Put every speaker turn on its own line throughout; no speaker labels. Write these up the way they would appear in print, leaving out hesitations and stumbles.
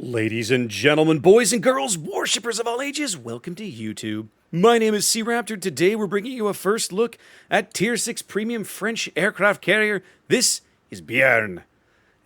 Ladies and gentlemen, boys and girls, worshippers of all ages, welcome to YouTube. My name is SeaRaptor. Today we're bringing you a first look at Tier 6 Premium French aircraft carrier. This is Béarn.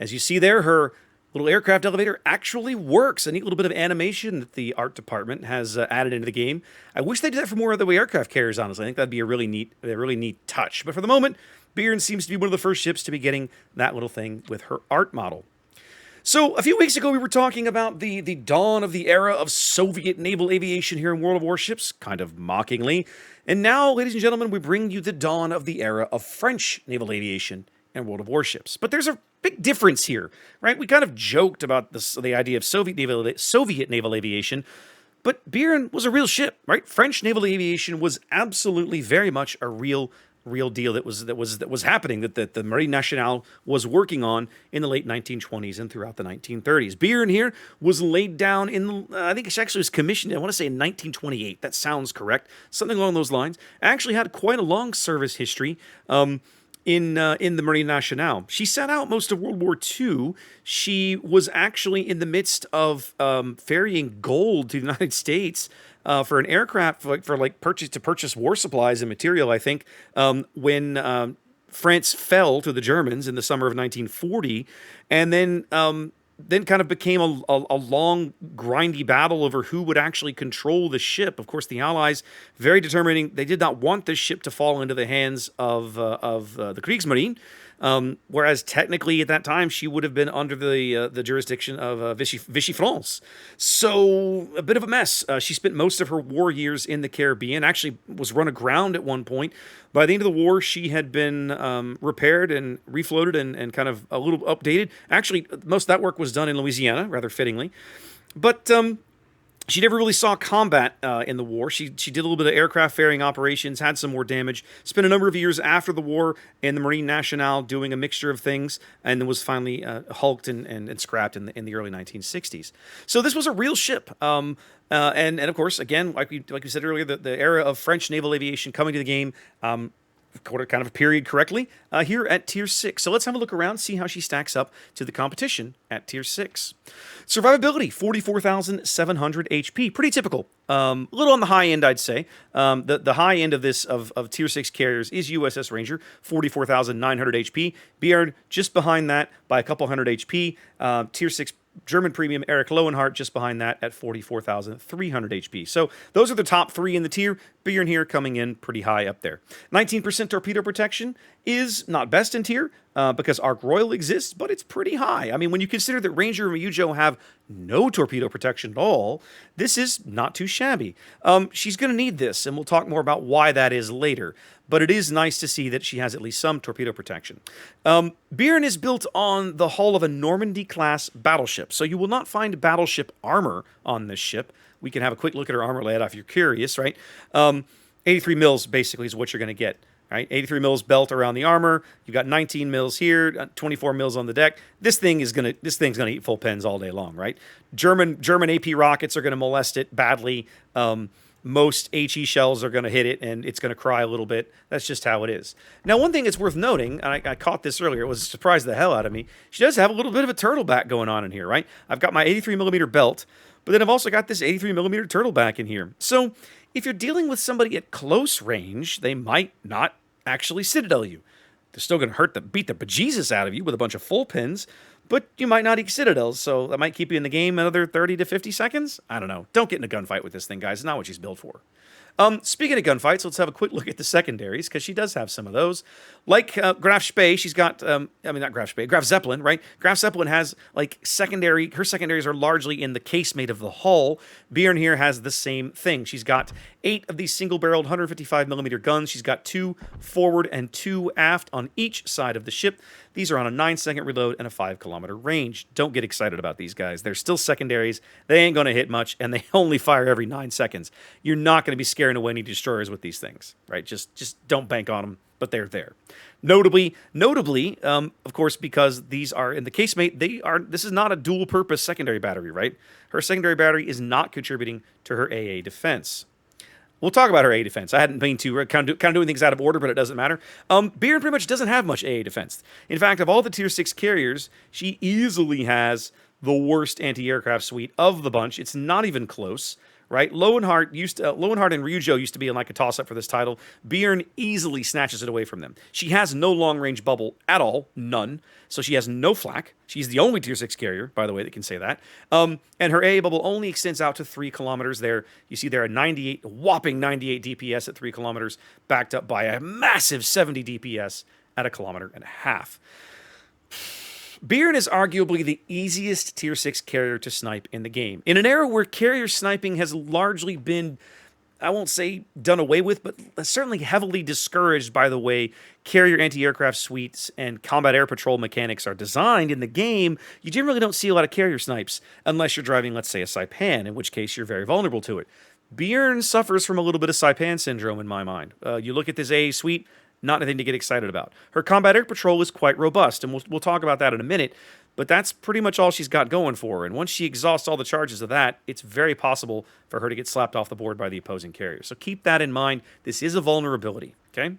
As you see there, her little aircraft elevator actually works. A neat little bit of animation that the art department has added into the game. I wish they did that for more of the aircraft carriers, honestly. I think that'd be a really neat touch. But for the moment, Béarn seems to be one of the first ships to be getting that little thing with her art model. So, a few weeks ago, we were talking about the dawn of the era of Soviet naval aviation here in World of Warships, kind of mockingly. And now, ladies and gentlemen, we bring you the dawn of the era of French naval aviation in World of Warships. But there's a big difference here, right? We kind of joked about the idea of Soviet naval aviation, but Béarn was a real ship, right? French naval aviation was absolutely very much a real deal that was happening, that the Marine Nationale was working on in the late 1920s and throughout the 1930s. Béarn here was laid down in, I think it actually was commissioned, I want to say in 1928. That sounds correct. Something along those lines. Actually had quite a long service history in the Marine Nationale. She sat out most of World War II. She was actually in the midst of ferrying gold to the United States for an aircraft to purchase war supplies and material, I think, when France fell to the Germans in the summer of 1940, and then kind of became a long, grindy battle over who would actually control the ship. Of course, the Allies, very determining, they did not want this ship to fall into the hands of the Kriegsmarine, whereas technically at that time she would have been under the jurisdiction of Vichy France. So a bit of a mess. She spent most of her war years in the Caribbean, actually was run aground at one point. By the end of the war, she had been repaired and refloated and kind of a little updated. Actually, most of that work was done in Louisiana, rather fittingly. But she never really saw combat in the war. She did a little bit of aircraft ferrying operations, had some more damage, spent a number of years after the war in the Marine Nationale doing a mixture of things, and then was finally hulked and scrapped in the early 1960s. So this was a real ship. And of course, again, like we said earlier, the era of French naval aviation coming to the game, kind of a period correctly, here at Tier 6. So let's have a look around, see how she stacks up to the competition at Tier 6. Survivability, 44,700 HP. Pretty typical. A little on the high end, I'd say. The high end of this, of Tier 6 carriers, is USS Ranger, 44,900 HP. Béarn just behind that by a couple hundred HP. Tier 6 German Premium Erich Lowenhart just behind that at 44,300 HP. So those are the top three in the tier. Béarn here coming in pretty high up there. 19% torpedo protection is not best in tier because Ark Royal exists, but it's pretty high. I mean, when you consider that Ranger and Ryujo have no torpedo protection at all, this is not too shabby. She's going to need this, and we'll talk more about why that is later. But it is nice to see that she has at least some torpedo protection. Béarn is built on the hull of a Normandy-class battleship, so you will not find battleship armor on this ship. We can have a quick look at her armor layout if you're curious, right? 83 mils basically is what you're going to get, right? 83 mils belt around the armor. You've got 19 mils here, 24 mils on the deck. This thing's gonna eat full pens all day long, right? German AP rockets are going to molest it badly. Most HE shells are going to hit it, and it's going to cry a little bit. That's just how it is. Now, one thing that's worth noting, and I caught this earlier, it was surprised the hell out of me. She does have a little bit of a turtleback going on in here, right? I've got my 83 millimeter belt, but then I've also got this 83 millimeter turtleback in here. So if you're dealing with somebody at close range, they might not actually citadel you. They're still going to beat the bejesus out of you with a bunch of full pins, but you might not eat citadels, so that might keep you in the game another 30 to 50 seconds. I don't know. Don't get in a gunfight with this thing, guys. It's not what she's built for. Speaking of gunfights, let's have a quick look at the secondaries, because she does have some of those. Like Graf Spee, she's got, not Graf Spee, Graf Zeppelin, right? Graf Zeppelin has, like, her secondaries are largely in the casemate of the hull. Béarn here has the same thing. She's got 8 of these single-barreled 155 millimeter guns. She's got 2 forward and 2 aft on each side of the ship. These are on a 9-second reload and a 5-kilometer range. Don't get excited about these guys. They're still secondaries. They ain't going to hit much, and they only fire every 9 seconds. You're not going to be scaring away any destroyers with these things, right? Just don't bank on them, but they're there. Notably, of course, because these are in the casemate, this is not a dual-purpose secondary battery, right? Her secondary battery is not contributing to her AA defense. We'll talk about her AA defense. I hadn't been to kind of doing things out of order, but it doesn't matter. Béarn pretty much doesn't have much AA defense. In fact, of all the Tier 6 carriers, she easily has the worst anti-aircraft suite of the bunch. It's not even close, right? Lowenhart and Ryujo used to be in like a toss-up for this title. Béarn easily snatches it away from them. She has no long-range bubble at all, none. So she has no flak. She's the only Tier 6 carrier, by the way, that can say that. And her AA bubble only extends out to 3 kilometers there. You see there a whopping 98 DPS at 3 kilometers, backed up by a massive 70 DPS at 1.5 kilometers. Béarn is arguably the easiest Tier 6 carrier to snipe in the game. In an era where carrier sniping has largely been, I won't say done away with, but certainly heavily discouraged by the way carrier anti-aircraft suites and combat air patrol mechanics are designed in the game, you generally don't see a lot of carrier snipes unless you're driving, let's say, a Saipan, in which case you're very vulnerable to it. Béarn suffers from a little bit of Saipan syndrome in my mind. You look at this AA suite, not anything to get excited about. Her combat air patrol is quite robust, and we'll talk about that in a minute, but that's pretty much all she's got going for her. And once she exhausts all the charges of that, it's very possible for her to get slapped off the board by the opposing carrier. So keep that in mind. This is a vulnerability, okay?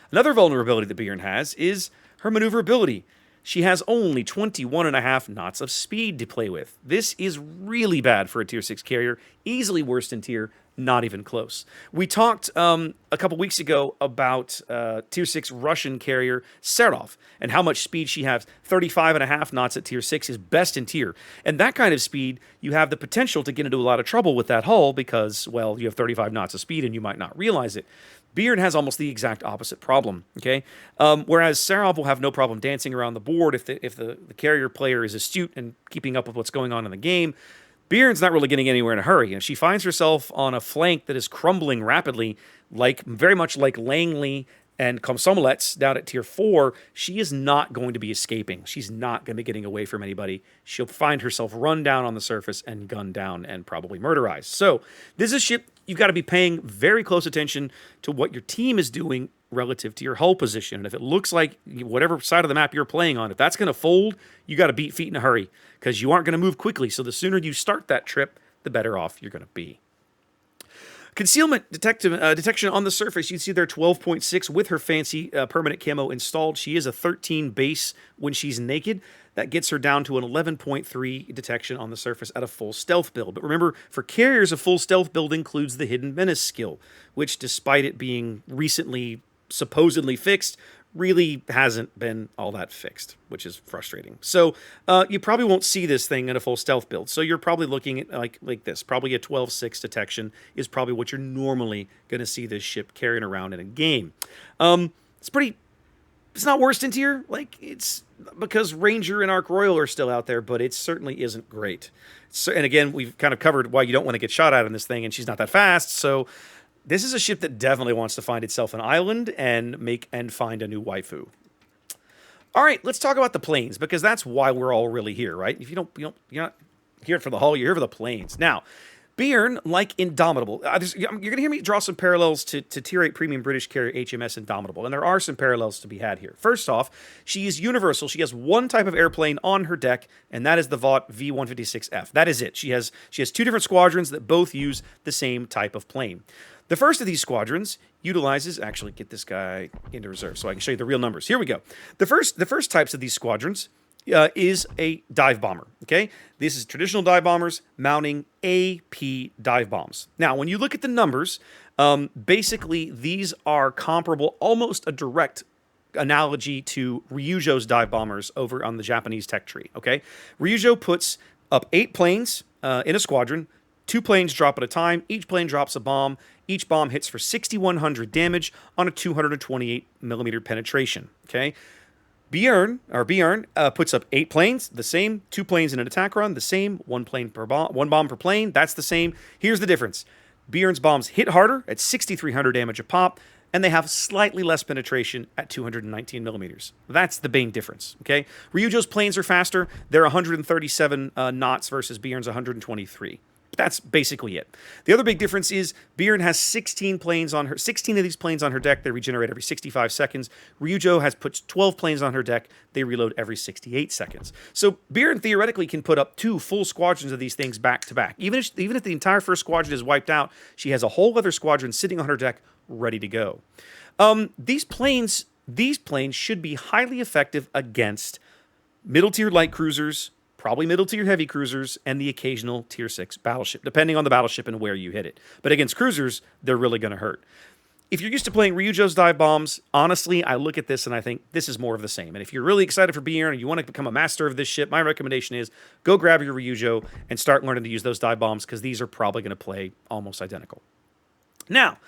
Another vulnerability that Béarn has is her maneuverability. She has only 21.5 knots of speed to play with. This is really bad for a Tier 6 carrier, easily worst in tier, not even close. We talked a couple weeks ago about Tier 6 Russian carrier Serov and how much speed she has. 35.5 knots at Tier 6 is best in tier. And that kind of speed, you have the potential to get into a lot of trouble with that hull because, well, you have 35 knots of speed and you might not realize it. Béarn has almost the exact opposite problem, okay? Whereas Serov will have no problem dancing around the board if the carrier player is astute and keeping up with what's going on in the game. Béarn's not really getting anywhere in a hurry, and she finds herself on a flank that is crumbling rapidly, very much like Langley and Komsomolets down at Tier 4. She is not going to be escaping. She's not going to be getting away from anybody. She'll find herself run down on the surface and gunned down and probably murderized. So this is a ship you've got to be paying very close attention to what your team is doing relative to your hull position. And if it looks like whatever side of the map you're playing on, if that's going to fold, you got to beat feet in a hurry because you aren't going to move quickly. So the sooner you start that trip, the better off you're going to be. Concealment detection on the surface, you see there 12.6 with her fancy permanent camo installed. She is a 13 base when she's naked. That gets her down to an 11.3 detection on the surface at a full stealth build. But remember, for carriers, a full stealth build includes the Hidden Menace skill, which despite it being recently supposedly fixed, really hasn't been all that fixed, which is frustrating. So you probably won't see this thing in a full stealth build. So you're probably looking at like this. Probably a 12.6 detection is probably what you're normally going to see this ship carrying around in a game. It's not worst in tier. Like, it's because Ranger and Ark Royal are still out there, but it certainly isn't great. So, and again, we've kind of covered why you don't want to get shot at in this thing, and she's not that fast, so this is a ship that definitely wants to find itself an island and find a new waifu. All right, let's talk about the planes, because that's why we're all really here, right? If you're not here for the hull, you're here for the planes. Now, Béarn, like Indomitable, you're going to hear me draw some parallels to Tier 8 premium British carrier HMS Indomitable, and there are some parallels to be had here. First off, she is universal. She has one type of airplane on her deck, and that is the Vought V156F. That is it. She has 2 different squadrons that both use the same type of plane. The first of these squadrons utilizes, actually get this guy into reserve so I can show you the real numbers. Here we go. The first types of these squadrons is a dive bomber, okay? This is traditional dive bombers mounting AP dive bombs. Now, when you look at the numbers, basically these are comparable, almost a direct analogy to Ryujo's dive bombers over on the Japanese tech tree, okay? Ryujo puts up 8 planes in a squadron. 2 planes drop at a time. Each plane drops a bomb. Each bomb hits for 6,100 damage on a 228 millimeter penetration, okay? Béarn puts up 8 planes, the same. 2 planes in an attack run, the same. 1 bomb per plane, that's the same. Here's the difference. Béarn's bombs hit harder at 6,300 damage a pop, and they have slightly less penetration at 219 millimeters. That's the main difference, okay? Ryujo's planes are faster. They're 137 knots versus Béarn's 123. That's basically it. The other big difference is Béarn has 16 of these planes on her deck. They regenerate every 65 seconds. Ryujo has put 12 planes on her deck. They reload every 68 seconds. So Béarn theoretically can put up 2 full squadrons of these things back to back. Even if the entire first squadron is wiped out, she has a whole other squadron sitting on her deck ready to go. These planes should be highly effective against middle tier light cruisers, probably middle tier heavy cruisers, and the occasional tier 6 battleship, depending on the battleship and where you hit it. But against cruisers, they're really going to hurt. If you're used to playing Ryujo's dive bombs, honestly, I look at this and I think this is more of the same. And if you're really excited for Béarn and you want to become a master of this ship, my recommendation is go grab your Ryujo and start learning to use those dive bombs, because these are probably going to play almost identical. Now,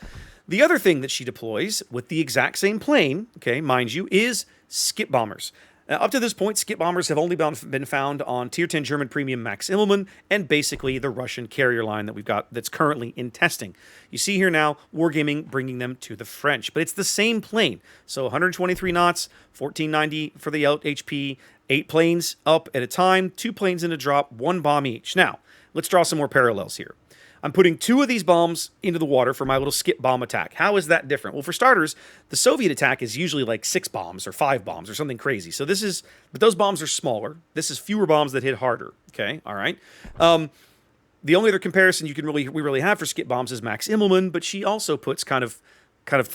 the other thing that she deploys with the exact same plane, okay, mind you, is skip bombers. Now, up to this point, skip bombers have only been found on Tier 10 German Premium Max Immelmann and basically the Russian carrier line that we've got that's currently in testing. You see here now, Wargaming bringing them to the French, but it's the same plane. So 123 knots, 1490 for the out HP, 8 planes up at a time, 2 planes in a drop, 1 bomb each. Now, let's draw some more parallels here. I'm putting 2 of these bombs into the water for my little skip bomb attack. How is that different? Well, for starters, the Soviet attack is usually like 6 bombs or 5 bombs or something crazy. So but those bombs are smaller. This is fewer bombs that hit harder. Okay, all right. The only other comparison we really have for skip bombs is Max Immelmann, but she also puts kind of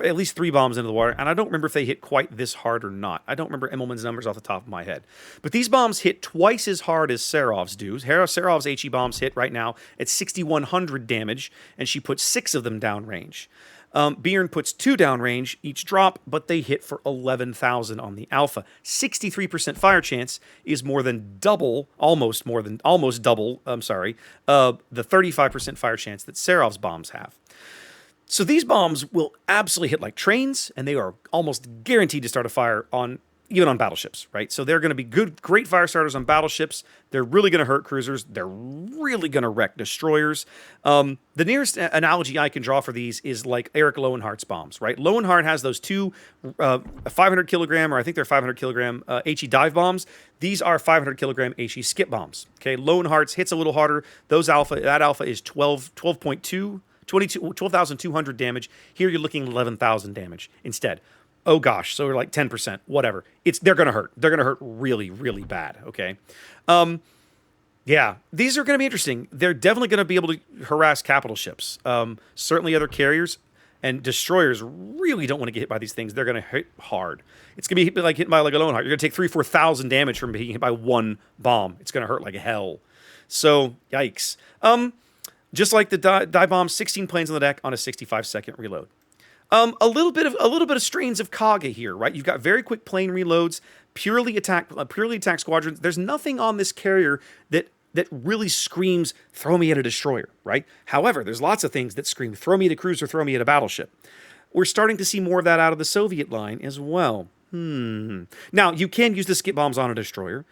at least 3 bombs into the water, and I don't remember if they hit quite this hard or not. I don't remember Immelmann's numbers off the top of my head. But these bombs hit twice as hard as Serov's do. Serov's HE bombs hit right now at 6,100 damage, and she puts 6 of them downrange. Béarn puts 2 downrange each drop, but they hit for 11,000 on the Alpha. 63% fire chance is more than double, almost double, the 35% fire chance that Serov's bombs have. So these bombs will absolutely hit like trains, and they are almost guaranteed to start a fire even on battleships, right? So they're going to be great fire starters on battleships. They're really going to hurt cruisers. They're really going to wreck destroyers. The nearest analogy I can draw for these is like Eric Lowenhart's bombs, right? Lowenhart has those 2 500 kilogram, or I think they're 500 kilogram HE dive bombs. These are 500 kilogram HE skip bombs. Okay, Lowenhart's hits a little harder. That alpha is 12,200 damage. Here you're looking at 11,000 damage instead. Oh gosh, so we're like 10%, whatever. They're going to hurt. They're going to hurt really, really bad, okay? Yeah, these are going to be interesting. They're definitely going to be able to harass capital ships. Certainly other carriers and destroyers really don't want to get hit by these things. They're going to hit hard. It's going to be hit by like a Lowenhart. You're going to take 3,000-4,000 damage from being hit by 1 bomb. It's going to hurt like hell. So, yikes. Just like the dive bomb, 16 planes on the deck on a 65-second reload. A little bit of strains of Kage here, right? You've got very quick plane reloads, purely attack squadrons. There's nothing on this carrier that really screams throw me at a destroyer, right? However, there's lots of things that scream throw me at a cruiser, throw me at a battleship. We're starting to see more of that out of the Soviet line as well. Now you can use the skip bombs on a destroyer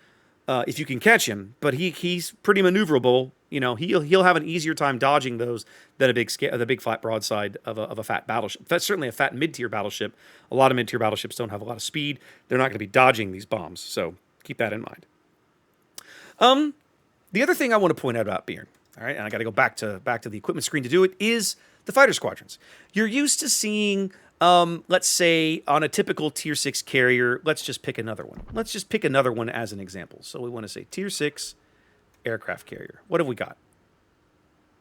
if you can catch him, but he's pretty maneuverable. You know, he'll have an easier time dodging those than the big flat broadside of a fat battleship. That's certainly a fat mid-tier battleship. A lot of mid-tier battleships don't have a lot of speed. They're not going to be dodging these bombs, so keep that in mind. The other thing I want to point out about Béarn, all right, and I got to go back to the equipment screen to do it, is the fighter squadrons. You're used to seeing, let's say, on a typical Tier 6 carrier, let's just pick another one. Let's just pick another one as an example. So we want to say Tier 6 aircraft carrier. What have we got?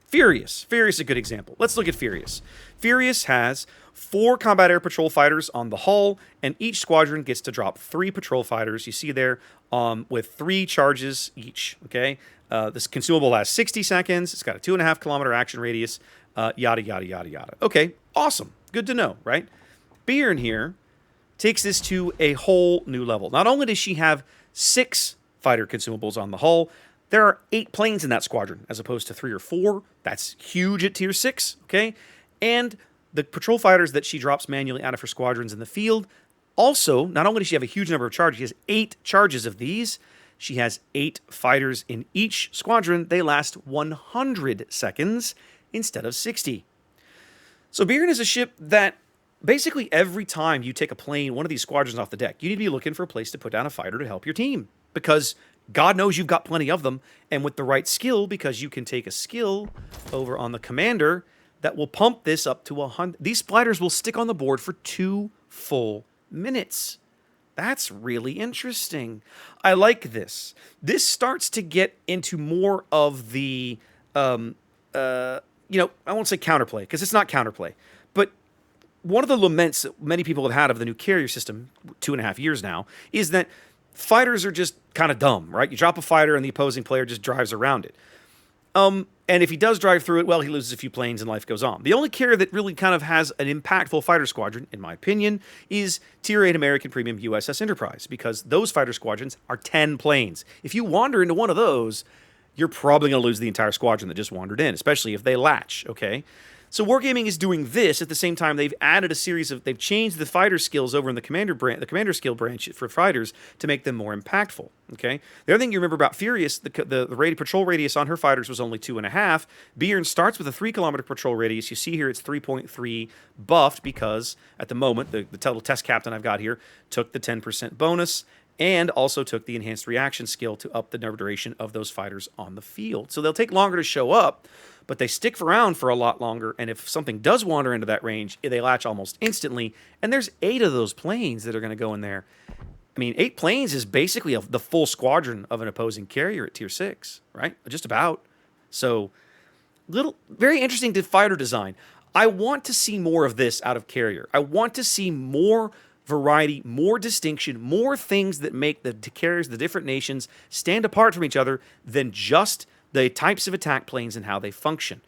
Furious. Furious is a good example. Let's look at Furious. Furious has 4 combat air patrol fighters on the hull, and each squadron gets to drop 3 patrol fighters. You see there with 3 charges each. Okay, this consumable lasts 60 seconds. It's got a 2.5 kilometer action radius. Yada yada yada yada. Okay, awesome. Good to know, right? Béarn here takes this to a whole new level. Not only does she have 6 fighter consumables on the hull, there are 8 planes in that squadron, as opposed to 3 or 4. That's huge at Tier 6, okay? And the patrol fighters that she drops manually out of her squadrons in the field, also, not only does she have a huge number of charges, she has 8 charges of these. She has 8 fighters in each squadron. They last 100 seconds instead of 60. So Béarn is a ship that basically every time you take a plane, one of these squadrons off the deck, you need to be looking for a place to put down a fighter to help your team. Because God knows you've got plenty of them, and with the right skill, because you can take a skill over on the commander that will pump this up to 100. These fighters will stick on the board for 2 full minutes. That's really interesting. I like this. This starts to get into more of the, I won't say counterplay, because it's not counterplay, but one of the laments that many people have had of the new carrier system, 2.5 years now, is that fighters are just kind of dumb, right? You drop a fighter and the opposing player just drives around it. And if he does drive through it, well, he loses a few planes and life goes on. The only carrier that really kind of has an impactful fighter squadron, in my opinion, is Tier 8 American Premium USS Enterprise, because those fighter squadrons are 10 planes. If you wander into one of those, you're probably going to lose the entire squadron that just wandered in, especially if they latch, okay? So Wargaming is doing this at the same time they've added a series of, they've changed the fighter skills over in the commander skill branch for fighters to make them more impactful, okay? The other thing you remember about Furious, the patrol radius on her fighters was only 2.5. Béarn starts with a 3-kilometer patrol radius. You see here it's 3.3 buffed because at the moment, the total test captain I've got here took the 10% bonus and also took the enhanced reaction skill to up the duration of those fighters on the field. So they'll take longer to show up, but they stick around for a lot longer, and if something does wander into that range, they latch almost instantly, and there's 8 of those planes that are going to go in there. I mean, 8 planes is basically the full squadron of an opposing carrier at Tier 6, right? Just about. So, very interesting to fighter design. I want to see more of this out of carrier. I want to see more variety, more distinction, more things that make the carriers, the different nations, stand apart from each other than just the types of attack planes and how they function.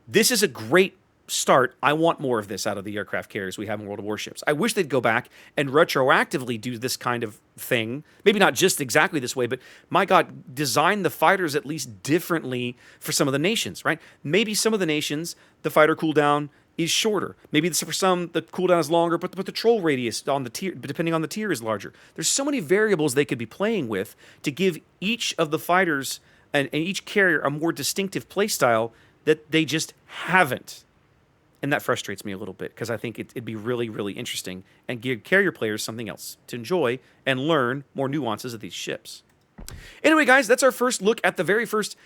This is a great start. I want more of this out of the aircraft carriers we have in World of Warships. I wish they'd go back and retroactively do this kind of thing. Maybe not just exactly this way, but my God, design the fighters at least differently for some of the nations, right? Maybe some of the nations, the fighter cooldown is shorter. Maybe for some, the cooldown is longer, but the troll radius on the tier, depending on the tier, is larger. There's so many variables they could be playing with to give each of the fighters and each carrier a more distinctive playstyle that they just haven't. And that frustrates me a little bit because I think it'd be really, really interesting and give carrier players something else to enjoy and learn more nuances of these ships. Anyway, guys, that's our first look at the very first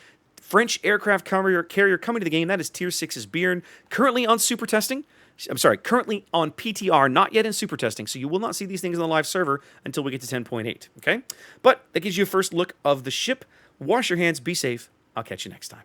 French aircraft carrier coming to the game. That is Tier 6's Béarn, currently on super testing. Currently on PTR, not yet in super testing, so you will not see these things on the live server until we get to 10.8, okay? But that gives you a first look of the ship. Wash your hands, be safe. I'll catch you next time.